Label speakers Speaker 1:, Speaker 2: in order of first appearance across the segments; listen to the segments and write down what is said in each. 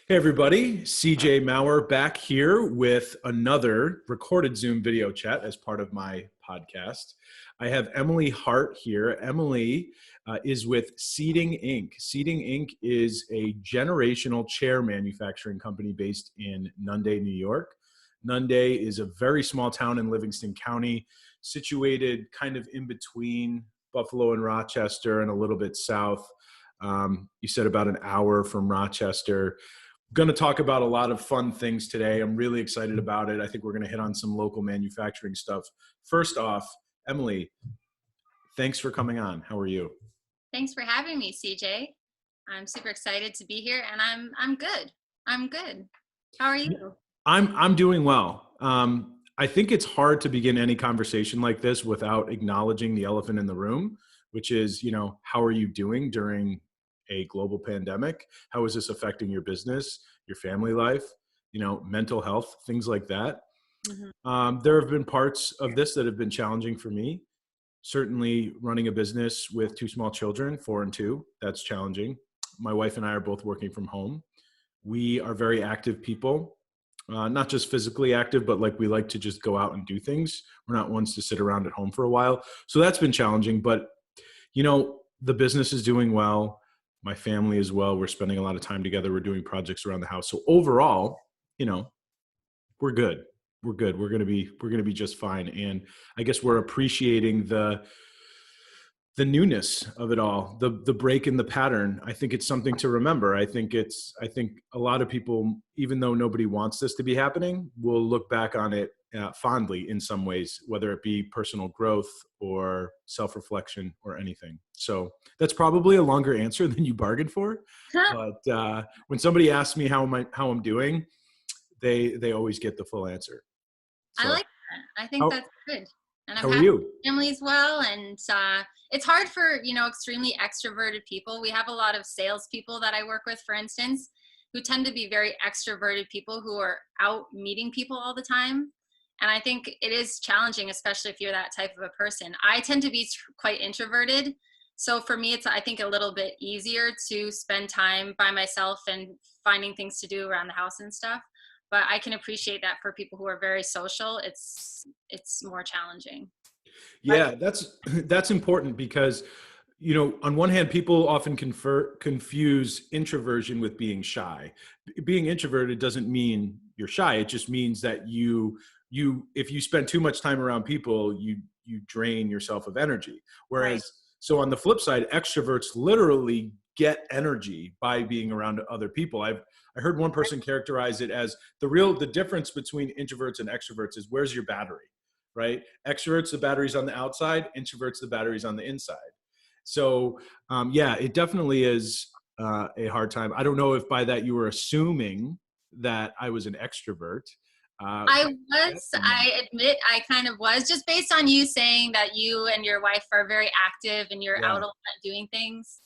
Speaker 1: Hey everybody, CJ Maurer back here with another recorded Zoom video chat as part of my podcast. I have Emily Hart here. Emily is with Seating Inc. Seating Inc. is a generational chair manufacturing company based in Nunda, New York. Nunda is a very small town in Livingston County, situated kind of in between Buffalo and Rochester and a little bit south. You said about an hour from Rochester. Going to talk about a lot of fun things today. I'm really excited about it. I think we're going to hit on some local manufacturing stuff. First off, Emily, thanks for coming on. How are you?
Speaker 2: Thanks for having me, CJ. I'm super excited to be here, and I'm good. I'm good. How are you?
Speaker 1: I'm doing well. I think it's hard to begin any conversation like this without acknowledging the elephant in the room, which is, how are you doing during a global pandemic? How is this affecting your business, your family life, mental health, things like that? There have been parts of this that have been challenging for me. Certainly running a business with two small children, 4 and 2, that's challenging. My wife and I are both working from home. We are very active people, not just physically active, but we like to just go out and do things. We're not ones to sit around at home for a while. So that's been challenging, but the business is doing well. My family as well. We're spending a lot of time together. We're doing projects around the house. So overall, we're good. We're good. We're going to be just fine. And I guess we're appreciating the newness of it all, the break in the pattern. I think it's something to remember. I think a lot of people, even though nobody wants this to be happening, will look back on it fondly in some ways, whether it be personal growth or self-reflection or anything. So that's probably a longer answer than you bargained for. But when somebody asks me how I'm doing, they always get the full answer.
Speaker 2: So, I like that. I think that's good. And I'm
Speaker 1: how are
Speaker 2: happy
Speaker 1: you?
Speaker 2: Family as well. And it's hard for, extremely extroverted people. We have a lot of salespeople that I work with, for instance, who tend to be very extroverted people who are out meeting people all the time. And I think it is challenging, especially if you're that type of a person. I tend to be quite introverted. So for me, it's, I think, a little bit easier to spend time by myself and finding things to do around the house and stuff. But I can appreciate that for people who are very social, it's more challenging.
Speaker 1: Yeah, that's important because, on one hand, people often confuse introversion with being shy. Being introverted doesn't mean you're shy. It just means that if you spend too much time around people, you drain yourself of energy. Whereas, So on the flip side, extroverts literally get energy by being around other people. I heard one person characterize it as the difference between introverts and extroverts is where's your battery, right? Extroverts, the battery's on the outside, introverts, the battery's on the inside. So yeah, it definitely is a hard time. I don't know if by that you were assuming that I was an extrovert.
Speaker 2: I admit I kind of was, just based on you saying that you and your wife are very active and you're out a lot doing things.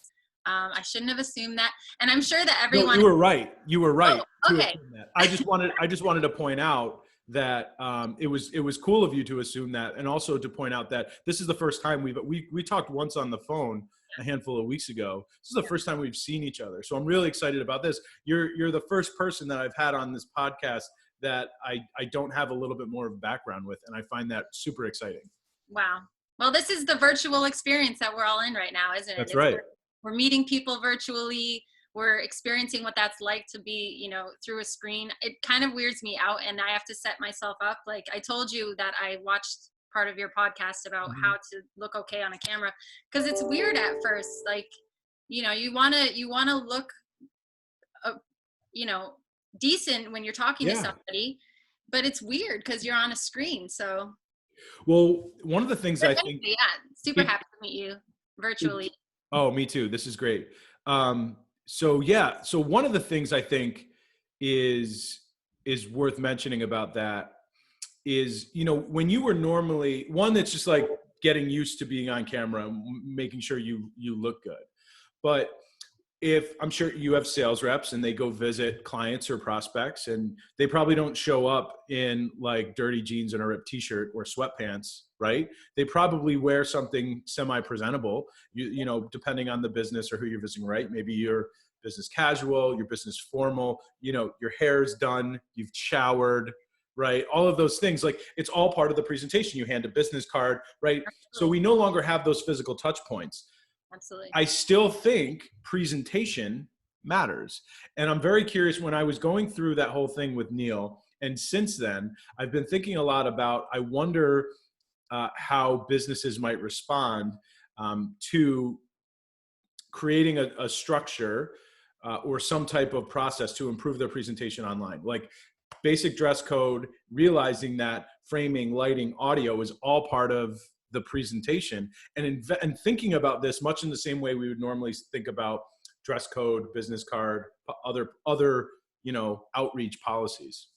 Speaker 2: I shouldn't have assumed that. And I'm sure that everyone—
Speaker 1: No, you were right. You were right.
Speaker 2: Oh, okay.
Speaker 1: I just wanted to point out that it was cool of you to assume that, and also to point out that this is the first time we talked once on the phone a handful of weeks ago. This is the first time we've seen each other. So I'm really excited about this. You're the first person that I've had on this podcast that I don't have a little bit more of a background with, and I find that super exciting.
Speaker 2: Wow. Well, this is the virtual experience that we're all in right now, isn't it?
Speaker 1: That's right.
Speaker 2: We're meeting people virtually. We're experiencing what that's like to be, through a screen. It kind of weirds me out, and I have to set myself up. Like I told you that I watched part of your podcast about how to look okay on a camera, because it's weird at first. Like, you want to look, decent when you're talking to somebody, but it's weird because you're on a screen. So,
Speaker 1: well, one of the things I think,
Speaker 2: super happy to meet you virtually.
Speaker 1: Oh, me too. This is great. So one of the things I think is worth mentioning about that is, when you were normally one that's just like getting used to being on camera, making sure you look good. But if I'm sure you have sales reps and they go visit clients or prospects, and they probably don't show up in like dirty jeans and a ripped t-shirt or sweatpants, right? They probably wear something semi-presentable, depending on the business or who you're visiting, right? Maybe you're business casual, your business formal, your hair's done, you've showered, right? All of those things, like it's all part of the presentation. You hand a business card, right? So
Speaker 2: Absolutely.
Speaker 1: we no longer have those physical touch points.
Speaker 2: Absolutely.
Speaker 1: I still think presentation matters. And I'm very curious, when I was going through that whole thing with Neil, and since then, I've been thinking a lot about, I wonder how businesses might respond to creating a structure or some type of process to improve their presentation online. Like basic dress code, realizing that framing, lighting, audio is all part of the presentation, and thinking about this much in the same way we would normally think about dress code, business card, other outreach policies.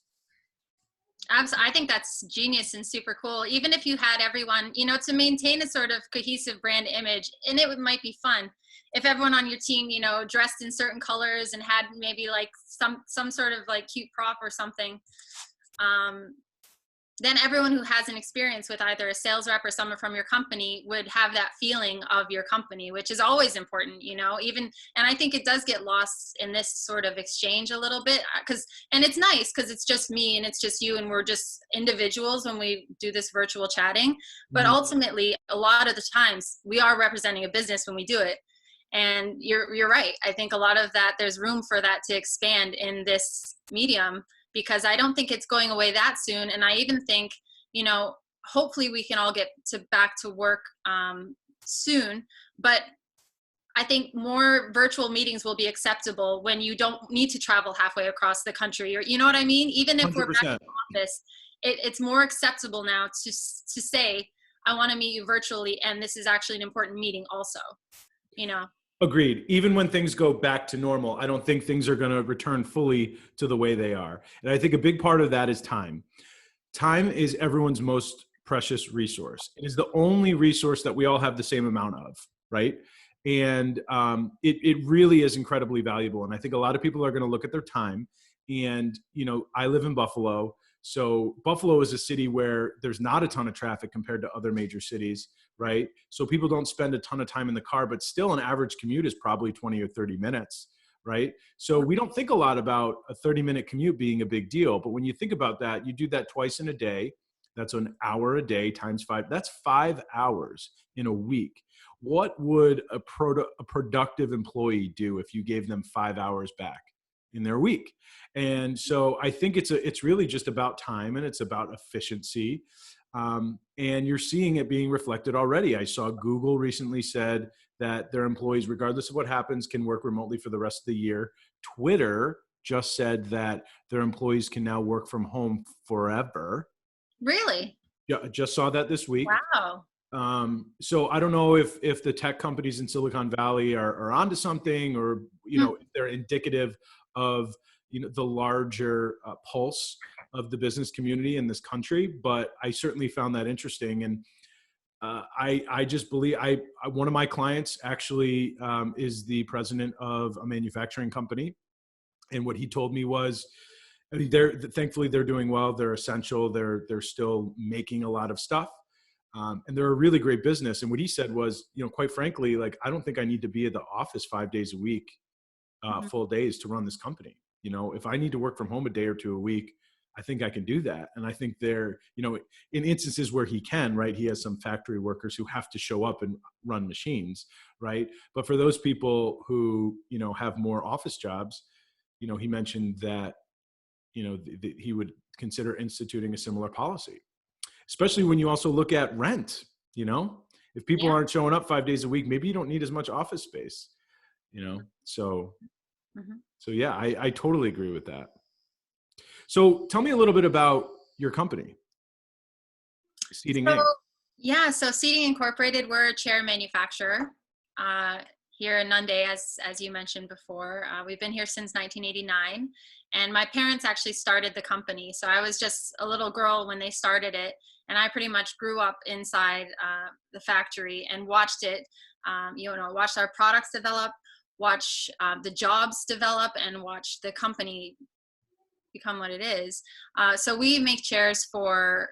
Speaker 2: Absolutely. I think that's genius and super cool. Even if you had everyone, to maintain a sort of cohesive brand image, and it might be fun if everyone on your team, dressed in certain colors and had maybe like some sort of like cute prop or something. Then everyone who has an experience with either a sales rep or someone from your company would have that feeling of your company, which is always important, and I think it does get lost in this sort of exchange a little bit, and it's nice because it's just me and it's just you and we're just individuals when we do this virtual chatting. But
Speaker 1: Mhm.
Speaker 2: ultimately, a lot of the times we are representing a business when we do it. And you're right. I think a lot of that, there's room for that to expand in this medium, because I don't think it's going away that soon. And I even think, hopefully we can all get back to work soon. But I think more virtual meetings will be acceptable when you don't need to travel halfway across the country, or you know what I mean? Even if we're back in
Speaker 1: 100%.
Speaker 2: the office, it's more acceptable now to say, I want to meet you virtually, and this is actually an important meeting also, you know?
Speaker 1: Agreed. Even when things go back to normal, I don't think things are going to return fully to the way they are. And I think a big part of that is time. Time is everyone's most precious resource. It is the only resource that we all have the same amount of, right? And it really is incredibly valuable. And I think a lot of people are going to look at their time. And, I live in Buffalo. So Buffalo is a city where there's not a ton of traffic compared to other major cities, right? So people don't spend a ton of time in the car, but still an average commute is probably 20 or 30 minutes, right? So we don't think a lot about a 30-minute commute being a big deal. But when you think about that, you do that twice in a day. That's an hour a day times 5. That's 5 hours in a week. What would a productive employee do if you gave them 5 hours back in their week? And so I think it's really just about time, and it's about efficiency. And you're seeing it being reflected already. I saw Google recently said that their employees, regardless of what happens, can work remotely for the rest of the year. Twitter just said that their employees can now work from home forever.
Speaker 2: Really?
Speaker 1: Yeah, I just saw that this week.
Speaker 2: Wow.
Speaker 1: So I don't know if the tech companies in Silicon Valley are onto something, or if they're indicative of the larger pulse of the business community in this country. But I certainly found that interesting, and I just believe one of my clients actually is the president of a manufacturing company, and what he told me was, I mean, thankfully they're doing well. They're essential. They're still making a lot of stuff. And they're a really great business. And what he said was, quite frankly, like, I don't think I need to be at the office 5 days a week,
Speaker 2: Mhm.
Speaker 1: full days to run this company. If I need to work from home a day or two a week, I think I can do that. And I think in instances where he can, right, he has some factory workers who have to show up and run machines, right? But for those people who, have more office jobs, he mentioned that, he would consider instituting a similar policy, especially when you also look at rent. If people
Speaker 2: Yeah.
Speaker 1: aren't showing up 5 days a week, maybe you don't need as much office space. So
Speaker 2: Mhm.
Speaker 1: yeah, I totally agree with that. So tell me a little bit about your company, Seating
Speaker 2: So,
Speaker 1: Inc.
Speaker 2: yeah, so Seating Incorporated, we're a chair manufacturer here in Nunda, as you mentioned before. We've been here since 1989, and my parents actually started the company. So I was just a little girl when they started it, and I pretty much grew up inside the factory and watched it. Watched our products develop, watch the jobs develop, and watch the company become what it is. So we make chairs for,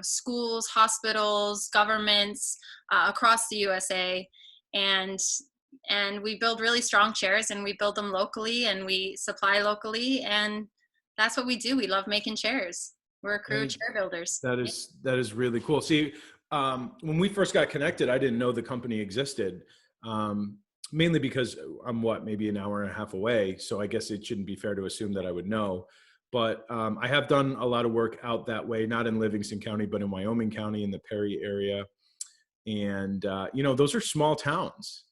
Speaker 2: schools, hospitals, governments across the USA. And and we build really strong chairs, and we build them locally, and we supply locally, and that's what we do. We love making chairs. We're crew
Speaker 1: And
Speaker 2: chair builders. Yeah.
Speaker 1: that is really cool. See, when we first got connected, I didn't know the company existed. Mainly because I'm maybe an hour and a half away. So I guess it shouldn't be fair to assume that I would know. But I have done a lot of work out that way, not in Livingston County, but in Wyoming County, in the Perry area. And, those are small towns.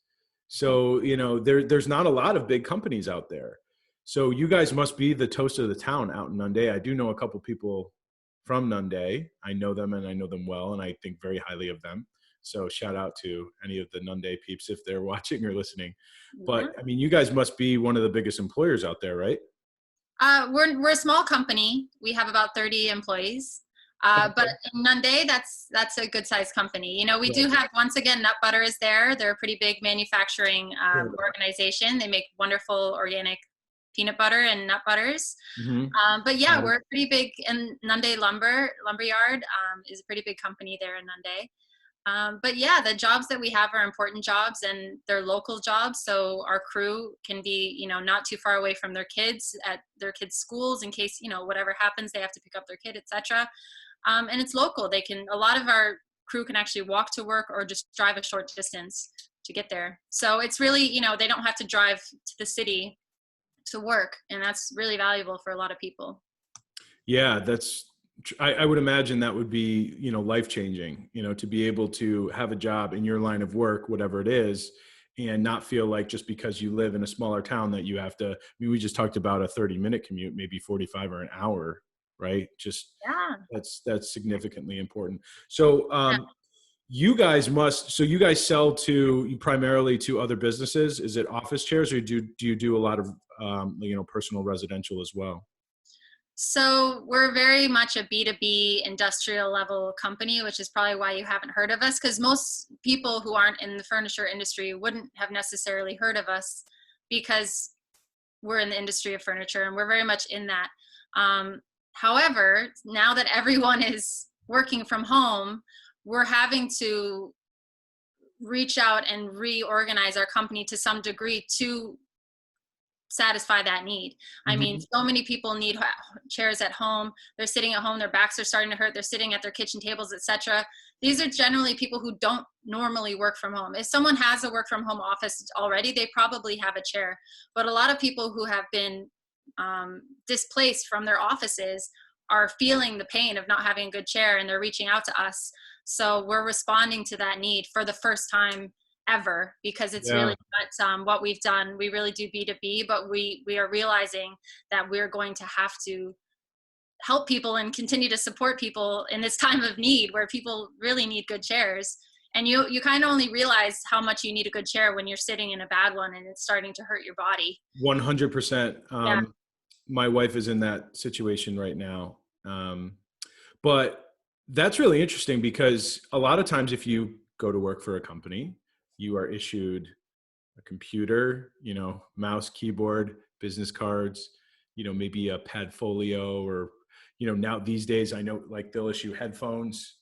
Speaker 1: So, there's not a lot of big companies out there. So you guys must be the toast of the town out in Nunda. I do know a couple people from Nunda. I know them and I know them well, and I think very highly of them. So shout out to any of the Nunda peeps if they're watching or listening.
Speaker 2: Yeah.
Speaker 1: But I mean, you guys must be one of the biggest employers out there, right?
Speaker 2: We're a small company. We have about 30 employees.
Speaker 1: Okay.
Speaker 2: But in Nunde, that's a good sized company. We
Speaker 1: Right.
Speaker 2: do have, once again, Nut Butter is there. They're a pretty big manufacturing organization. They make wonderful organic peanut butter and nut butters.
Speaker 1: Mm-hmm.
Speaker 2: But yeah, we're pretty big in Nunde Lumberyard is a pretty big company there in Nunde. But yeah, the jobs that we have are important jobs, and they're local jobs. So our crew can be, not too far away from their kids at their kids' schools in case, whatever happens, they have to pick up their kid, etc. And it's local. A lot of our crew can actually walk to work or just drive a short distance to get there. So it's really, they don't have to drive to the city to work. And that's really valuable for a lot of people.
Speaker 1: Yeah, I would imagine that would be, life-changing, to be able to have a job in your line of work, whatever it is, and not feel like just because you live in a smaller town that you have to, we just talked about a 30-minute commute, maybe 45 or an hour, right? Just
Speaker 2: Yeah.
Speaker 1: that's significantly important. So, you guys sell primarily to other businesses. Is it office chairs, or do you do a lot of, personal residential as well?
Speaker 2: So we're very much a B2B industrial level company, which is probably why you haven't heard of us, because most people who aren't in the furniture industry wouldn't have necessarily heard of us because we're in the industry of furniture and we're very much in that. However, now that everyone is working from home, we're having to reach out and reorganize our company to some degree to satisfy that need. I mean, so many people need chairs at home. They're sitting at home, their backs are starting to hurt, they're sitting at their kitchen tables, etc. These are generally people who don't normally work from home. If someone has a work from home office already, they probably have a chair. But a lot of people who have been displaced from their offices are feeling the pain of not having a good chair, and they're reaching out to us. So we're responding to that need for the first time ever, because it's really what we've done. We really do B2B, but we are realizing that we're going to have to help people and continue to support people in this time of need where people really need good chairs. And you kind of only realize how much you need a good chair when you're sitting in a bad one and it's starting to hurt your body.
Speaker 1: 100%.
Speaker 2: Yeah.
Speaker 1: My wife is in that situation right now. But that's really interesting, because a lot of times if you go to work for a company, you are issued a computer, mouse, keyboard, business cards, maybe a Padfolio, or, now these days I know, like, they'll issue headphones,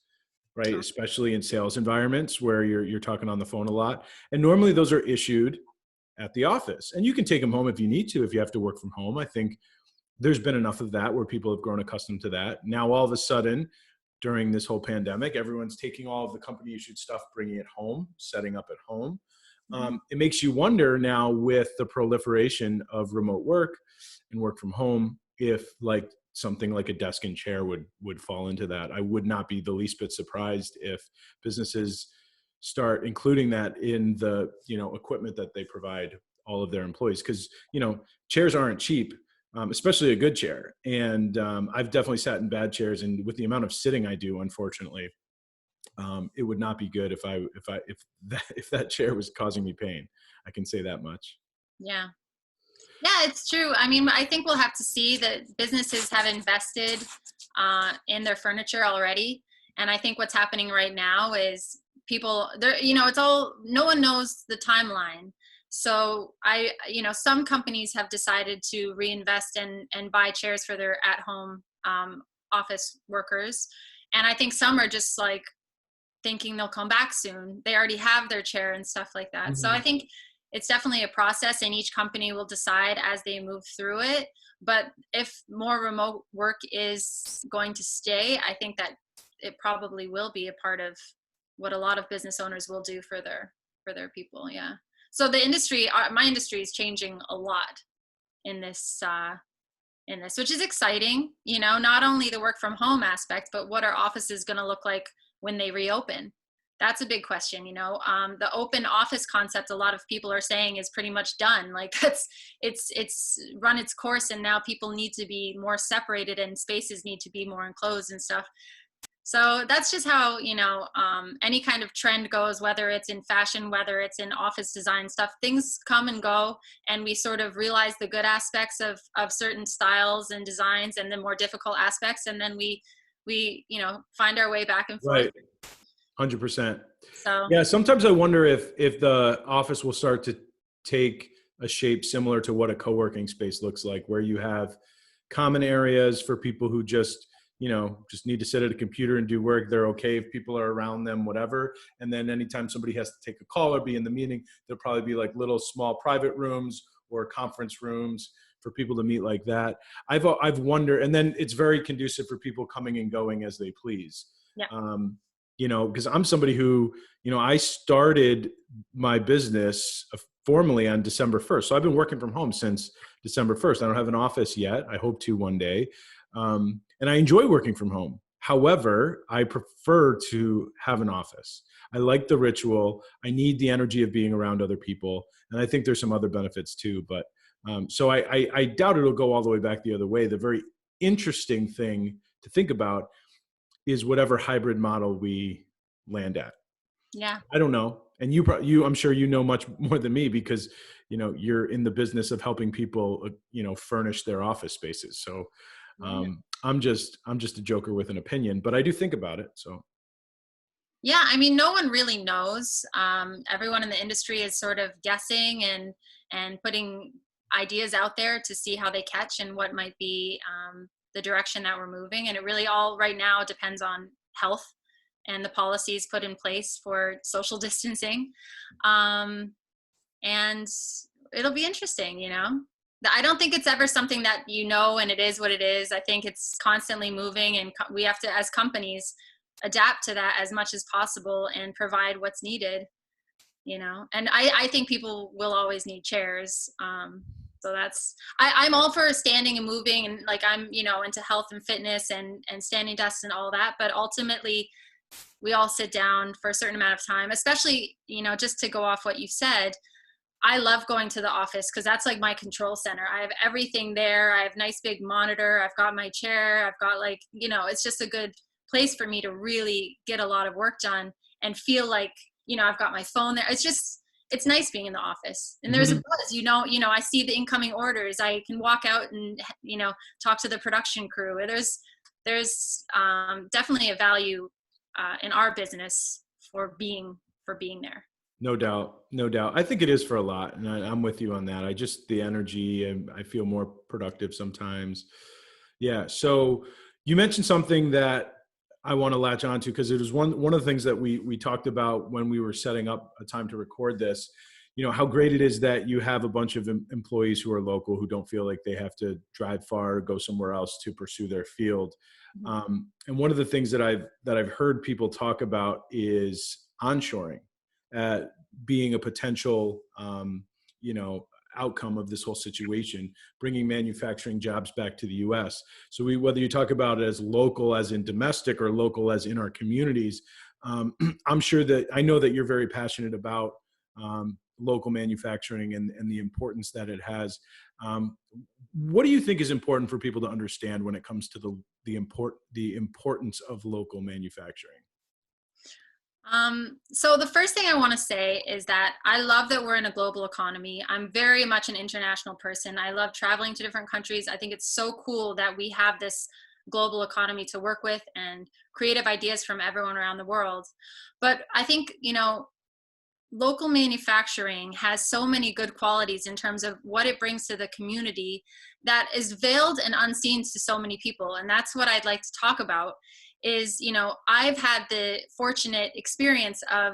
Speaker 1: right? Especially in sales environments where you're talking on the phone a lot. And normally those are issued at the office, and you can take them home if you need to, if you have to work from home. I think there's been enough of that where people have grown accustomed to that. Now, all of a sudden, during this whole pandemic, everyone's taking all of the company issued stuff, bringing it home, setting up at home. It makes you wonder now, with the proliferation of remote work and work from home, if like something like a desk and chair would fall into that. I would not be the least bit surprised if businesses start including that in the, equipment that they provide all of their employees. Because, chairs aren't cheap. Especially a good chair. And I've definitely sat in bad chairs, and with the amount of sitting I do, unfortunately, it would not be good if that chair was causing me pain. I can say that much.
Speaker 2: Yeah. Yeah, it's true. I mean, I think we'll have to see that businesses have invested in their furniture already. And I think what's happening right now is people, it's all, no one knows the timeline. So some companies have decided to reinvest and buy chairs for their at-home office workers. And I think some are just like thinking they'll come back soon. They already have their chair and stuff like that. So I think it's definitely a process, and each company will decide as they move through it. But if more remote work is going to stay, I think that it probably will be a part of what a lot of business owners will do for their people. Yeah. So the industry, my industry, is changing a lot in this which is exciting. You know, not only the work from home aspect, but what are offices going to look like when they reopen? That's a big question. You know, the open office concept, a lot of people are saying, is pretty much done. Like it's run its course, and now people need to be more separated, and spaces need to be more enclosed and stuff. So that's just how, you know, any kind of trend goes, whether it's in fashion, whether it's in office design stuff. Things come and go, and we sort of realize the good aspects of certain styles and designs, and the more difficult aspects, and then we you know, find our way back and forth.
Speaker 1: Right. 100%.
Speaker 2: So
Speaker 1: Yeah, sometimes I wonder if the office will start to take a shape similar to what a co-working space looks like, where you have common areas for people who just, you know, just need to sit at a computer and do work. They're okay if people are around them, whatever. And then anytime somebody has to take a call or be in the meeting, there'll probably be like little small private rooms or conference rooms for people to meet like that. I've wondered, and then it's very conducive for people coming and going as they please.
Speaker 2: yeah,
Speaker 1: You know, because I'm somebody who, you know, I started my business formally on December 1st. So I've been working from home since December 1st. I don't have an office yet. I hope to one day. And I enjoy working from home. However, I prefer to have an office. I like the ritual. I need the energy of being around other people. And I think there's some other benefits too. But so I doubt it'll go all the way back the other way. The very interesting thing to think about is whatever hybrid model we land at.
Speaker 2: yeah.
Speaker 1: I don't know. And I'm sure you know much more than me, because, you know, you're in the business of helping people, you know, furnish their office spaces. So
Speaker 2: Yeah.
Speaker 1: I'm just a joker with an opinion, but I do think about it. So
Speaker 2: Yeah, I mean, no one really knows. Everyone in the industry is sort of guessing and putting ideas out there to see how they catch and what might be the direction that we're moving. And it really all right now depends on health and the policies put in place for social distancing. Um, and it'll be interesting, you know. I don't think it's ever something that, you know, and it is what it is. I think it's constantly moving, and we have to, as companies, adapt to that as much as possible and provide what's needed, you know. And I think people will always need chairs. So I'm all for standing and moving, and like, I'm, you know, into health and fitness and standing desks and all that. But ultimately, we all sit down for a certain amount of time, especially, you know, just to go off what you said. I love going to the office because that's like my control center. I have everything there. I have nice big monitor. I've got my chair. I've got, like, you know, it's just a good place for me to really get a lot of work done and feel like, you know, I've got my phone there. It's nice being in the office, and there's a buzz, you know, I see the incoming orders. I can walk out and, you know, talk to the production crew. There's definitely a value in our business for being there.
Speaker 1: no doubt, no doubt. I think it is for a lot, and I'm with you on that. The energy, and I feel more productive sometimes. Yeah. So you mentioned something that I want to latch onto, because it was one of the things that we talked about when we were setting up a time to record this. You know, how great it is that you have a bunch of employees who are local, who don't feel like they have to drive far or go somewhere else to pursue their field. And one of the things that I've heard people talk about is onshoring, being a potential, you know, outcome of this whole situation, bringing manufacturing jobs back to the U.S. So whether you talk about it as local, as in domestic, or local as in our communities, I know that you're very passionate about local manufacturing and the importance that it has. What do you think is important for people to understand when it comes to the importance of local manufacturing?
Speaker 2: So the first thing I want to say is that I love that we're in a global economy. I'm very much an international person. I love traveling to different countries. I think it's so cool that we have this global economy to work with and creative ideas from everyone around the world. But I think, you know, local manufacturing has so many good qualities in terms of what it brings to the community that is veiled and unseen to so many people. And that's what I'd like to talk about is, you know, I've had the fortunate experience of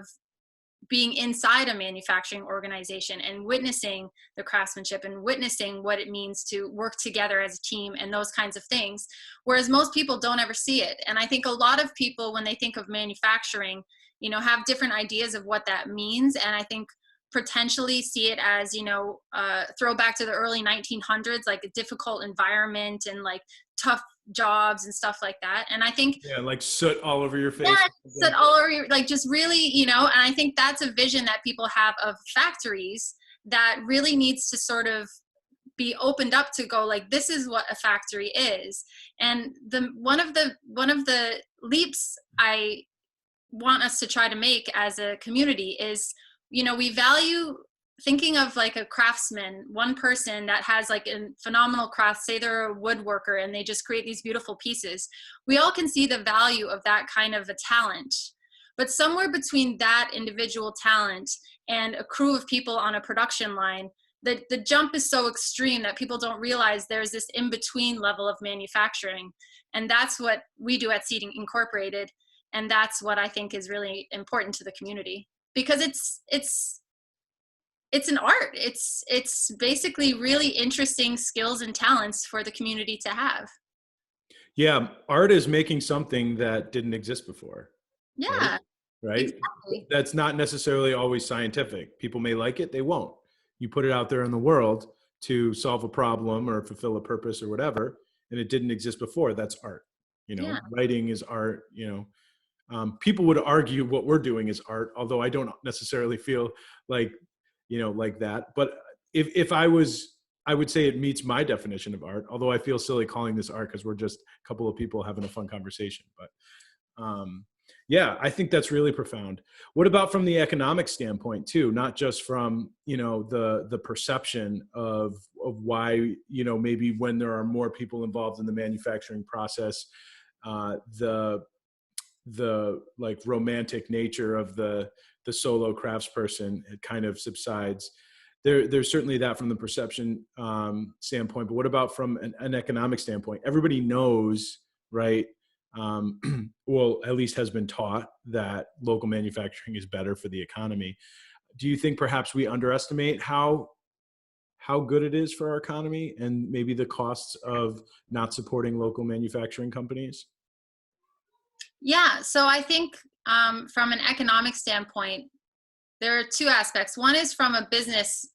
Speaker 2: being inside a manufacturing organization and witnessing the craftsmanship and witnessing what it means to work together as a team and those kinds of things, whereas most people don't ever see it. And I think a lot of people, when they think of manufacturing, have different ideas of what that means. And I think potentially see it as, throwback to the early 1900s, like a difficult environment and like tough jobs and stuff like that. And I think,
Speaker 1: Yeah, like soot all over your face.
Speaker 2: yeah, soot all over your, like just really, and I think that's a vision that people have of factories that really needs to sort of be opened up to go like, this is what a factory is. And one of the leaps I want us to try to make as a community is, we value thinking of like a craftsman, one person that has like a phenomenal craft, say they're a woodworker and they just create these beautiful pieces. We all can see the value of that kind of a talent, but somewhere between that individual talent and a crew of people on a production line, the jump is so extreme that people don't realize there's this in-between level of manufacturing. And that's what we do at Seating Incorporated. And that's what I think is really important to the community, because it's an art. It's basically really interesting skills and talents for the community to have.
Speaker 1: Yeah, art is making something that didn't exist before.
Speaker 2: Yeah,
Speaker 1: right?
Speaker 2: exactly.
Speaker 1: That's not necessarily always scientific. People may like it, they won't. You put it out there in the world to solve a problem or fulfill a purpose or whatever, and it didn't exist before. That's art.
Speaker 2: Yeah.
Speaker 1: Writing is art. People would argue what we're doing is art, although I don't necessarily feel like, like that. But if I was, I would say it meets my definition of art, although I feel silly calling this art because we're just a couple of people having a fun conversation. But yeah, I think that's really profound. What about from the economic standpoint too? Not just from, the perception of why, maybe when there are more people involved in the manufacturing process, the like romantic nature of the solo craftsperson, it kind of subsides. There's certainly that from the perception standpoint, but what about from an economic standpoint? Everybody knows, right? Well, at least has been taught that local manufacturing is better for the economy. Do you think perhaps we underestimate how good it is for our economy and maybe the costs of not supporting local manufacturing companies?
Speaker 2: Yeah. So I think from an economic standpoint, there are two aspects. One is from a business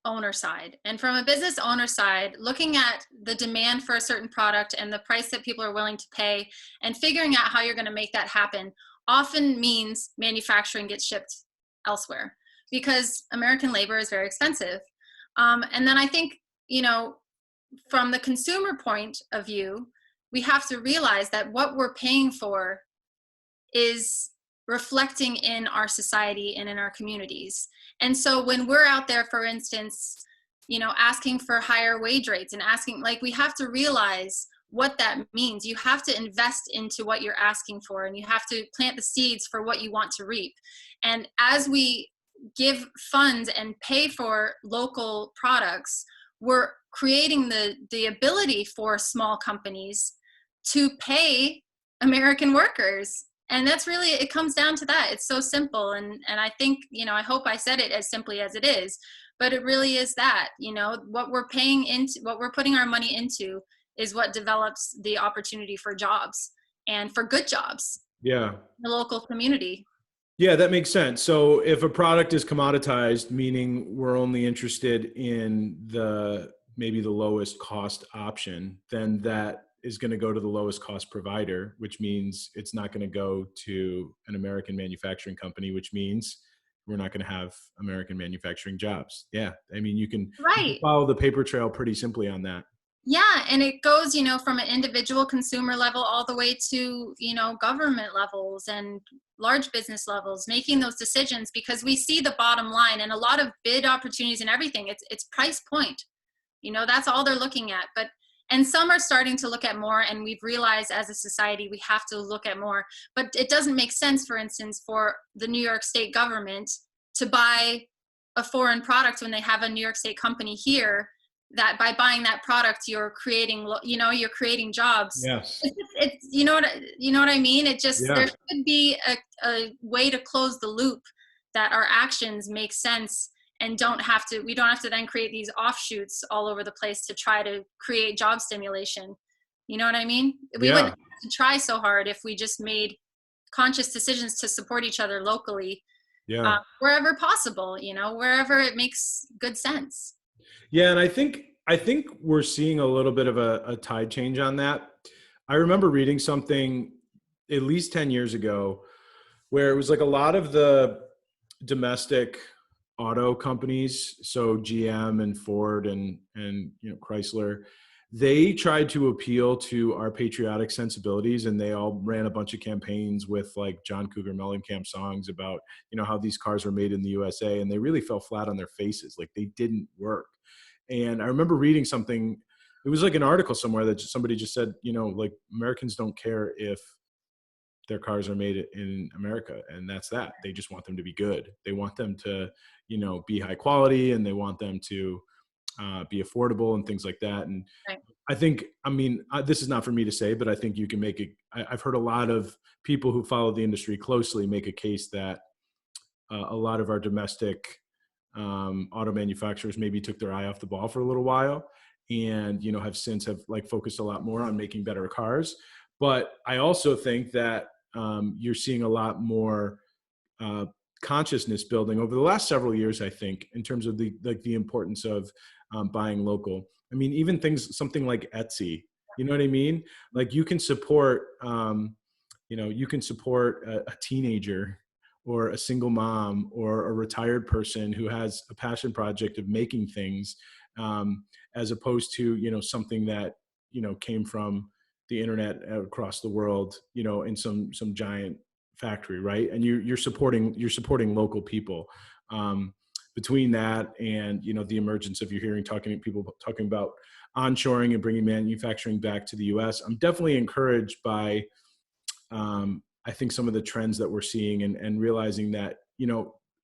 Speaker 2: owner side. And from a business owner side, looking at the demand for a certain product and the price that people are willing to pay and figuring out how you're going to make that happen often means manufacturing gets shipped elsewhere because American labor is very expensive. And then I think, from the consumer point of view, we have to realize that what we're paying for is reflecting in our society and in our communities. And so when we're out there, for instance, asking for higher wage rates and asking, like, we have to realize what that means. You have to invest into what you're asking for, and you have to plant the seeds for what you want to reap. And as we give funds and pay for local products, we're creating the ability for small companies to pay American workers. And that's really, it comes down to that. It's so simple. And I think, I hope I said it as simply as it is, but it really is that, what we're paying into, what we're putting our money into is what develops the opportunity for jobs and for good jobs.
Speaker 1: Yeah.
Speaker 2: In the local community.
Speaker 1: Yeah, that makes sense. So if a product is commoditized, meaning we're only interested in maybe the lowest cost option, then that is going to go to the lowest cost provider, which means it's not going to go to an American manufacturing company, which means we're not going to have American manufacturing jobs. Yeah. I mean, you can follow the paper trail pretty simply on that.
Speaker 2: Yeah. And it goes, from an individual consumer level all the way to, government levels and large business levels, making those decisions because we see the bottom line and a lot of bid opportunities and everything. It's price point, that's all they're looking at. And some are starting to look at more, and we've realized as a society we have to look at more. But it doesn't make sense, for instance, for the New York State government to buy a foreign product when they have a New York State company here that by buying that product you're creating, you're creating jobs.
Speaker 1: Yes.
Speaker 2: It's you know what I mean? It just,
Speaker 1: Yeah.
Speaker 2: there should be a way to close the loop that our actions make sense and we don't have to then create these offshoots all over the place to try to create job stimulation. You know what I mean? We wouldn't
Speaker 1: Yeah.
Speaker 2: have to try so hard if we just made conscious decisions to support each other locally,
Speaker 1: Yeah.
Speaker 2: wherever possible, wherever it makes good sense.
Speaker 1: Yeah, and I think we're seeing a little bit of a tide change on that. I remember reading something at least 10 years ago where it was like a lot of the domestic auto companies, so GM and Ford and Chrysler, they tried to appeal to our patriotic sensibilities, and they all ran a bunch of campaigns with like John Cougar Mellencamp songs about how these cars were made in the USA, and they really fell flat on their faces. Like they didn't work. And I remember reading something. It was like an article somewhere that somebody just said, like Americans don't care if their cars are made in America, and that's that. They just want them to be good. They want them to, be high quality, and they want them to be affordable and things like that. And
Speaker 2: Right.
Speaker 1: I think, this is not for me to say, but I think you can make it. I've heard a lot of people who follow the industry closely make a case that a lot of our domestic auto manufacturers maybe took their eye off the ball for a little while, and have like focused a lot more on making better cars. But I also think that you're seeing a lot more uh, consciousness building over the last several years, I think, in terms of the importance of buying local. I mean, even something like Etsy, you know what I mean? Like you can support a teenager or a single mom or a retired person who has a passion project of making things, as opposed to something that came from the internet across the world, in some giant factory, right? And you're supporting local people. Between that and the emergence of, you're hearing people talking about onshoring and bringing manufacturing back to the U.S. I'm definitely encouraged by I think some of the trends that we're seeing, and realizing that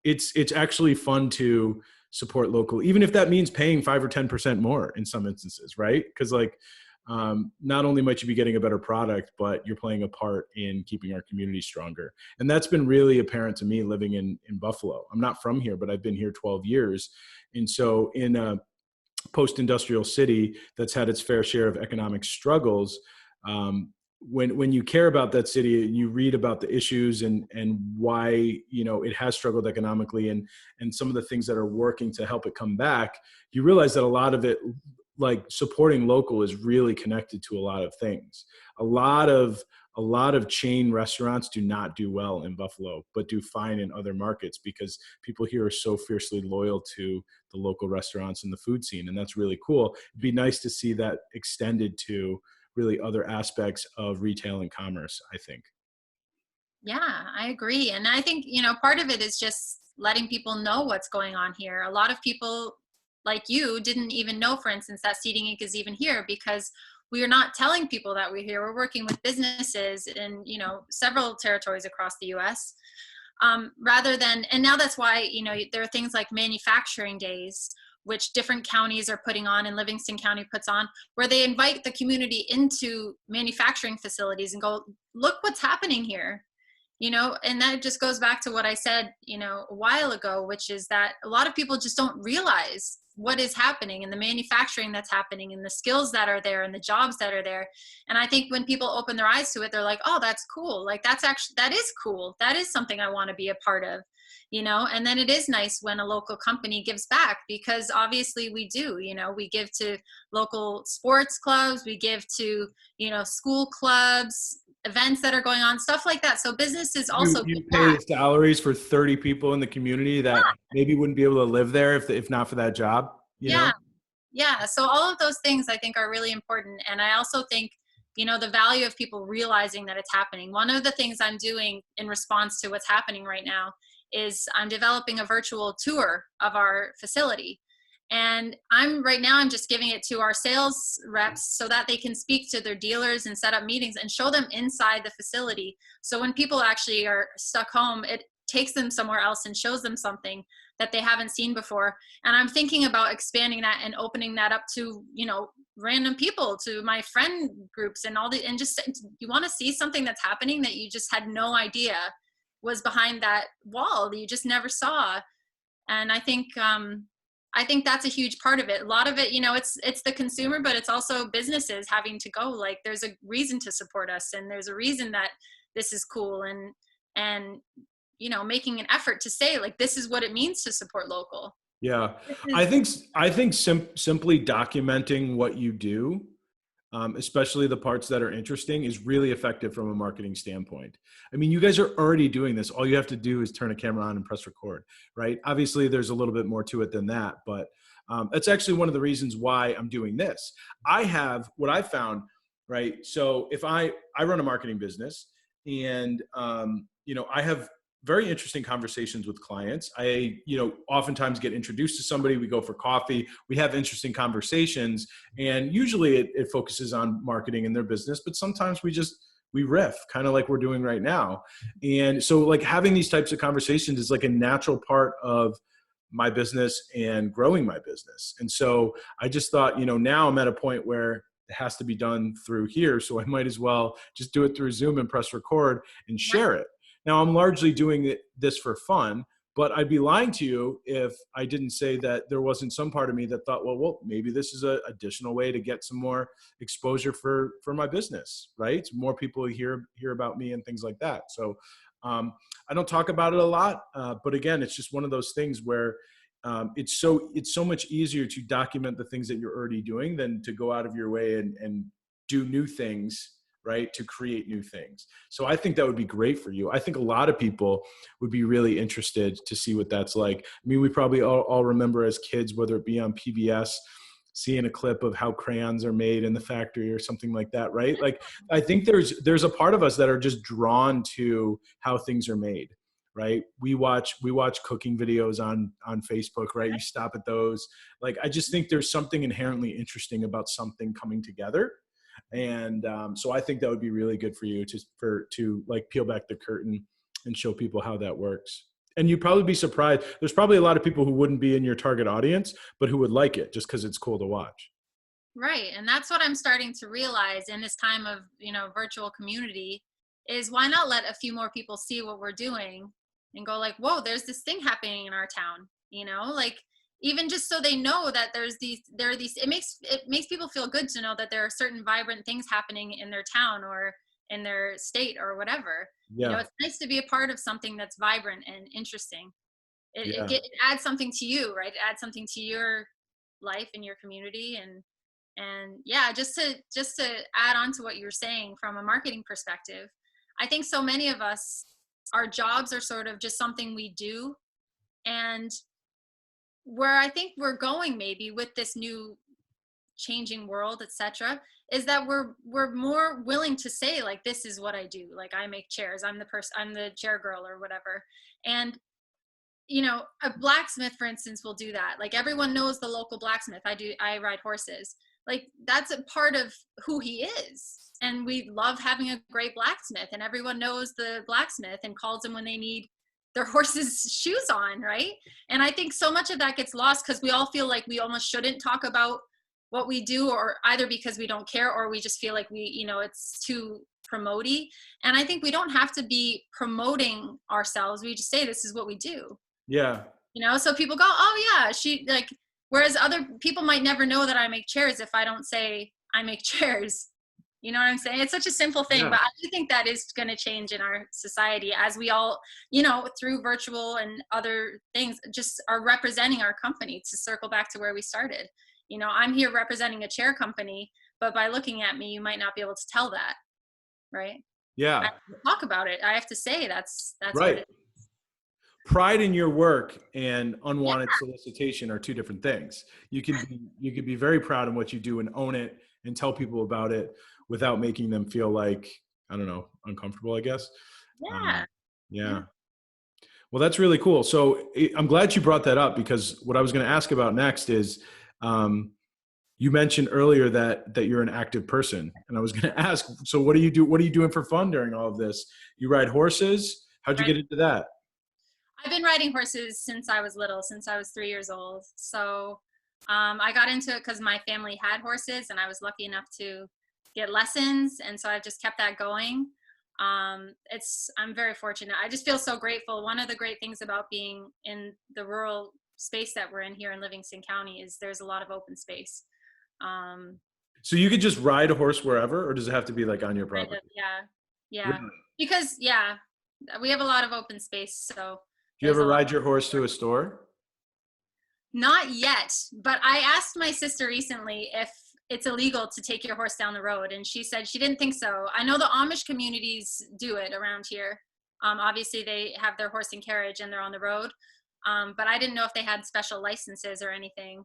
Speaker 1: it's actually fun to support local, even if that means paying 5 or 10% more in some instances, right? Because like not only might you be getting a better product, but you're playing a part in keeping our community stronger. And that's been really apparent to me living in Buffalo. I'm not from here, but I've been here 12 years. And so in a post-industrial city that's had its fair share of economic struggles, when you care about that city and you read about the issues and why it has struggled economically, and some of the things that are working to help it come back, you realize that a lot of it, like supporting local, is really connected to a lot of things. A lot of chain restaurants do not do well in Buffalo, but do fine in other markets because people here are so fiercely loyal to the local restaurants and the food scene. And that's really cool. It'd be nice to see that extended to really other aspects of retail and commerce, I think.
Speaker 2: Yeah, I agree. And I think, part of it is just letting people know what's going on here. A lot of people like you didn't even know, for instance, that Seating Inc. is even here because we are not telling people that we're here. We're working with businesses in, several territories across the US. Rather than, and now that's why, there are things like manufacturing days, which different counties are putting on, and Livingston County puts on, where they invite the community into manufacturing facilities and go, look what's happening here. And that just goes back to what I said, a while ago, which is that a lot of people just don't realize what is happening and the manufacturing that's happening and the skills that are there and the jobs that are there. And I think when people open their eyes to it, they're like, oh, that's cool. Like that is cool. That is something I want to be a part of, and then it is nice when a local company gives back, because obviously we do, we give to local sports clubs, we give to, school clubs, events that are going on, stuff like that. So businesses
Speaker 1: You
Speaker 2: also
Speaker 1: you
Speaker 2: give
Speaker 1: pay
Speaker 2: back.
Speaker 1: salaries for 30 people in the community that maybe wouldn't be able to live there if not for that job, you
Speaker 2: Yeah.
Speaker 1: know?
Speaker 2: Yeah. So all of those things I think are really important. And I also think, the value of people realizing that it's happening. One of the things I'm doing in response to what's happening right now is I'm developing a virtual tour of our facility. And I'm just giving it to our sales reps so that they can speak to their dealers and set up meetings and show them inside the facility. So when people actually are stuck home, it takes them somewhere else and shows them something that they haven't seen before. And I'm thinking about expanding that and opening that up to, random people, to my friend groups and just, you want to see something that's happening that you just had no idea was behind that wall that you just never saw. And I think that's a huge part of it. A lot of it, it's the consumer, but it's also businesses having to go, like, there's a reason to support us, and there's a reason that this is cool, and making an effort to say, like, this is what it means to support local.
Speaker 1: Yeah.
Speaker 2: This
Speaker 1: I
Speaker 2: is
Speaker 1: think, simply documenting what you do, especially the parts that are interesting, is really effective from a marketing standpoint. I mean, you guys are already doing this. All you have to do is turn a camera on and press record, right? Obviously, there's a little bit more to it than that, but that's actually one of the reasons why I'm doing this. I have what I found, right? So if I run a marketing business, and I have very interesting conversations with clients. I, oftentimes get introduced to somebody. We go for coffee. We have interesting conversations, and usually it focuses on marketing in their business. But sometimes we riff, kind of like we're doing right now. And so, like, having these types of conversations is like a natural part of my business and growing my business. And so I just thought, now I'm at a point where it has to be done through here. So I might as well just do it through Zoom and press record and share it. Now, I'm largely doing this for fun, but I'd be lying to you if I didn't say that there wasn't some part of me that thought, well, maybe this is an additional way to get some more exposure for my business, right? More people hear about me and things like that. So I don't talk about it a lot, but again, it's just one of those things where it's so much easier to document the things that you're already doing than to go out of your way and do new things, right? To create new things. So I think that would be great for you. I think a lot of people would be really interested to see what that's like. I mean, we probably all remember as kids, whether it be on PBS, seeing a clip of how crayons are made in the factory or something like that, right? Like, I think there's a part of us that are just drawn to how things are made, right? We watch cooking videos on Facebook, right? You stop at those. Like, I just think there's something inherently interesting about something coming together. And so I think that would be really good for you to like peel back the curtain and show people how that works. And you'd probably be surprised. There's probably a lot of people who wouldn't be in your target audience, but who would like it just because it's cool to watch.
Speaker 2: right. And that's what I'm starting to realize in this time of, virtual community, is why not let a few more people see what we're doing and go, like, whoa, there's this thing happening in our town, like, even just so they know that there are these, it makes people feel good to know that there are certain vibrant things happening in their town or in their state or whatever.
Speaker 1: Yeah.
Speaker 2: It's nice to be a part of something that's vibrant and interesting.
Speaker 1: Yeah.
Speaker 2: It adds something to you, right? It adds something to your life and your community. And yeah, just to add on to what you were saying from a marketing perspective, I think so many of us, our jobs are sort of just something we do. And where I think we're going maybe with this new changing world, etc., is that we're more willing to say, like, this is what I do. Like, I make chairs. I'm the chair girl or whatever. And a blacksmith, for instance, will do that. Like, everyone knows the local blacksmith. I ride horses. Like, that's a part of who he is. And we love having a great blacksmith, and everyone knows the blacksmith and calls him when they need their horse's shoes on, right? And I think so much of that gets lost because we all feel like we almost shouldn't talk about what we do, or either because we don't care, or we just feel like it's too promoty. And I think we don't have to be promoting ourselves. We just say, this is what we do.
Speaker 1: Yeah.
Speaker 2: So people go, oh yeah, whereas other people might never know that I make chairs if I don't say I make chairs. You know what I'm saying? It's such a simple thing,
Speaker 1: Yeah.
Speaker 2: but I do think that is going to change in our society as we all, through virtual and other things, just are representing our company. To circle back to where we started, I'm here representing a chair company, but by looking at me, you might not be able to tell that, right? I
Speaker 1: Yeah.
Speaker 2: have to talk about it. I have to say that's what
Speaker 1: Right.
Speaker 2: it is.
Speaker 1: Pride in your work and
Speaker 2: Yeah,
Speaker 1: unwanted solicitation are two different things. You can be very proud in what you do and own it and tell people about it without making them feel like, I don't know, uncomfortable, I guess.
Speaker 2: yeah, yeah.
Speaker 1: Yeah. Well, that's really cool. So I'm glad you brought that up, because what I was going to ask about next is, you mentioned earlier that you're an active person, and I was going to ask, so what do you do? What are you doing for fun during all of this? You ride horses? How'd you
Speaker 2: Right.
Speaker 1: get into that?
Speaker 2: I've been riding horses since I was little, since I was 3 years old. So I got into it because my family had horses, and I was lucky enough to get lessons, and so I've just kept that going. I'm very fortunate. I just feel so grateful. One of the great things about being in the rural space that we're in here in Livingston County is there's a lot of open space. Um,
Speaker 1: So you could just ride a horse wherever, or does it have to be like on your
Speaker 2: kind of,
Speaker 1: property?
Speaker 2: yeah, yeah.
Speaker 1: Really?
Speaker 2: Because yeah, we have a lot of open space, so
Speaker 1: Do you
Speaker 2: there's
Speaker 1: ever
Speaker 2: a lot.
Speaker 1: ride your horse to a store?
Speaker 2: Not yet, but I asked my sister recently if it's illegal to take your horse down the road, and she said she didn't think so. I know the Amish communities do it around here. Obviously, they have their horse and carriage and they're on the road, but I didn't know if they had special licenses or anything.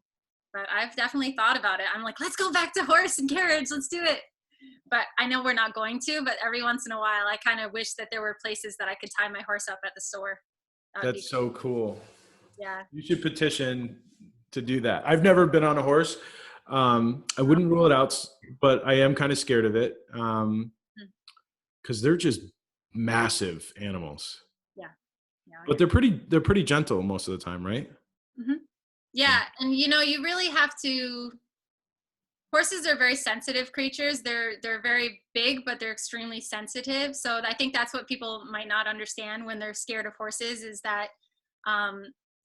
Speaker 2: But I've definitely thought about it. I'm like, let's go back to horse and carriage. Let's do it. But I know we're not going to. But every once in a while, I kind of wish that there were places that I could tie my horse up at the store. That would be,
Speaker 1: That's so cool.
Speaker 2: yeah.
Speaker 1: You should petition to do that. I've never been on a horse. I wouldn't rule it out, but I am kind of scared of it because they're just massive animals.
Speaker 2: Yeah. Yeah.
Speaker 1: But they're pretty gentle most of the time, right?
Speaker 2: Mm-hmm. Yeah, and you really have to. Horses are very sensitive creatures. They're very big, but they're extremely sensitive. So I think that's what people might not understand when they're scared of horses is that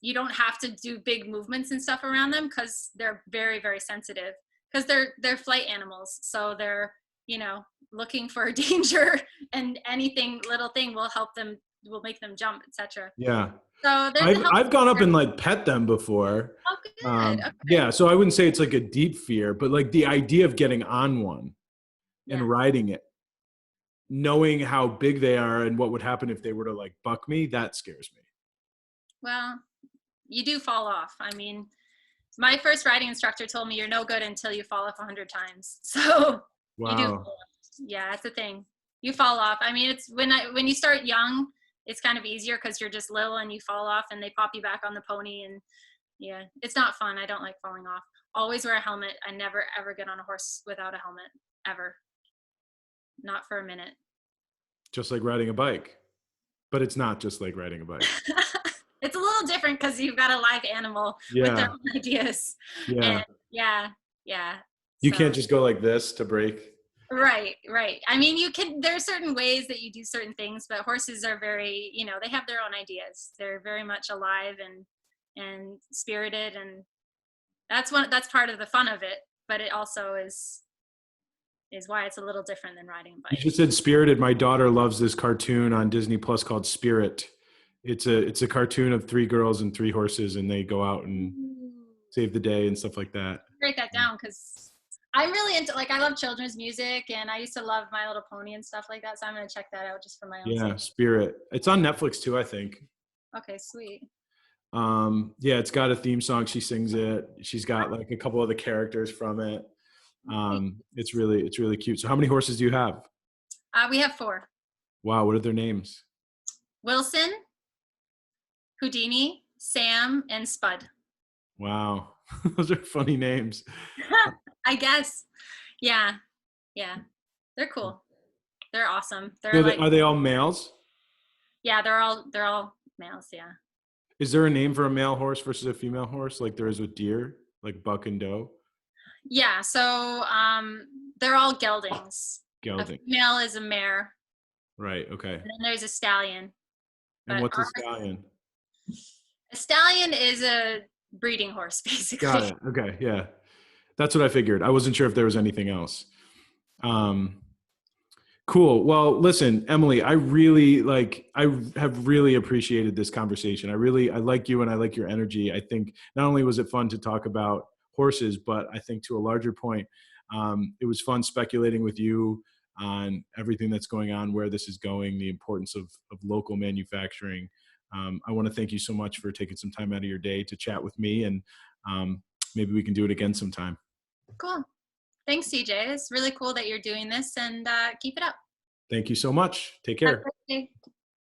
Speaker 2: you don't have to do big movements and stuff around them because they're very, very sensitive. Because they're flight animals, so they're looking for danger, and anything little thing will make them jump, etc.
Speaker 1: Yeah.
Speaker 2: So there's a
Speaker 1: I've gone up and like pet them before.
Speaker 2: Oh, good. Okay.
Speaker 1: Yeah, so I wouldn't say it's like a deep fear, but like the idea of getting on one
Speaker 2: Yeah.
Speaker 1: and riding it, knowing how big they are and what would happen if they were to like buck me, that scares me.
Speaker 2: Well, you do fall off. I mean, my first riding instructor told me you're no good until you fall off 100 times. So you do
Speaker 1: Wow.
Speaker 2: fall off. Yeah, that's the thing. You fall off. I mean, it's when you start young, it's kind of easier because you're just little and you fall off and they pop you back on the pony, and yeah, it's not fun. I don't like falling off. Always wear a helmet. I never ever get on a horse without a helmet, ever. Not for a minute.
Speaker 1: Just like riding a bike. But it's not just like riding a bike.
Speaker 2: It's a little different because you've got a live animal with their
Speaker 1: Yeah.
Speaker 2: own ideas.
Speaker 1: Yeah.
Speaker 2: And yeah.
Speaker 1: You
Speaker 2: So
Speaker 1: can't just go like this to break.
Speaker 2: right. I mean, there are certain ways that you do certain things, but horses are very, they have their own ideas. They're very much alive and spirited, and that's part of the fun of it, but it also is why it's a little different than riding a
Speaker 1: You
Speaker 2: bike.
Speaker 1: just said Spirited. My daughter loves this cartoon on Disney Plus called Spirit. It's a cartoon of three girls and three horses, and they go out and
Speaker 2: Ooh.
Speaker 1: save the day and stuff like that.
Speaker 2: Write that down because I'm really into, like, I love children's music, and I used to love My Little Pony and stuff like that. So I'm gonna check that out just for my own
Speaker 1: Yeah,
Speaker 2: sake.
Speaker 1: Spirit. It's on Netflix too, I think.
Speaker 2: Okay, sweet.
Speaker 1: Yeah, it's got a theme song. She sings it. She's got like a couple of the characters from it. It's really cute. So how many horses do you have?
Speaker 2: We have 4.
Speaker 1: Wow, what are their names?
Speaker 2: Wilson, Houdini, Sam, and Spud.
Speaker 1: Wow, those are funny names.
Speaker 2: I guess. Yeah. They're cool. They're awesome.
Speaker 1: So
Speaker 2: They're like,
Speaker 1: are they all males?
Speaker 2: yeah, they're all males. Yeah.
Speaker 1: Is there a name for a male horse versus a female horse, like there is with deer, like buck and doe?
Speaker 2: Yeah. So they're all geldings. A
Speaker 1: Gelding.
Speaker 2: female is a mare,
Speaker 1: Right. Okay.
Speaker 2: and then there's a stallion.
Speaker 1: And
Speaker 2: But
Speaker 1: what's a stallion?
Speaker 2: a stallion is a breeding horse, basically.
Speaker 1: Got it. Okay. Yeah. That's what I figured. I wasn't sure if there was anything else. Cool. Well, listen, Emily, I have really appreciated this conversation. I like you and I like your energy. I think not only was it fun to talk about horses, but I think to a larger point, it was fun speculating with you on everything that's going on, where this is going, the importance of local manufacturing. I want to thank you so much for taking some time out of your day to chat with me, and maybe we can do it again sometime.
Speaker 2: Cool. Thanks, CJ. It's really cool that you're doing this, and keep it up.
Speaker 1: Thank you so much. Take
Speaker 2: Have a
Speaker 1: care.
Speaker 2: great day.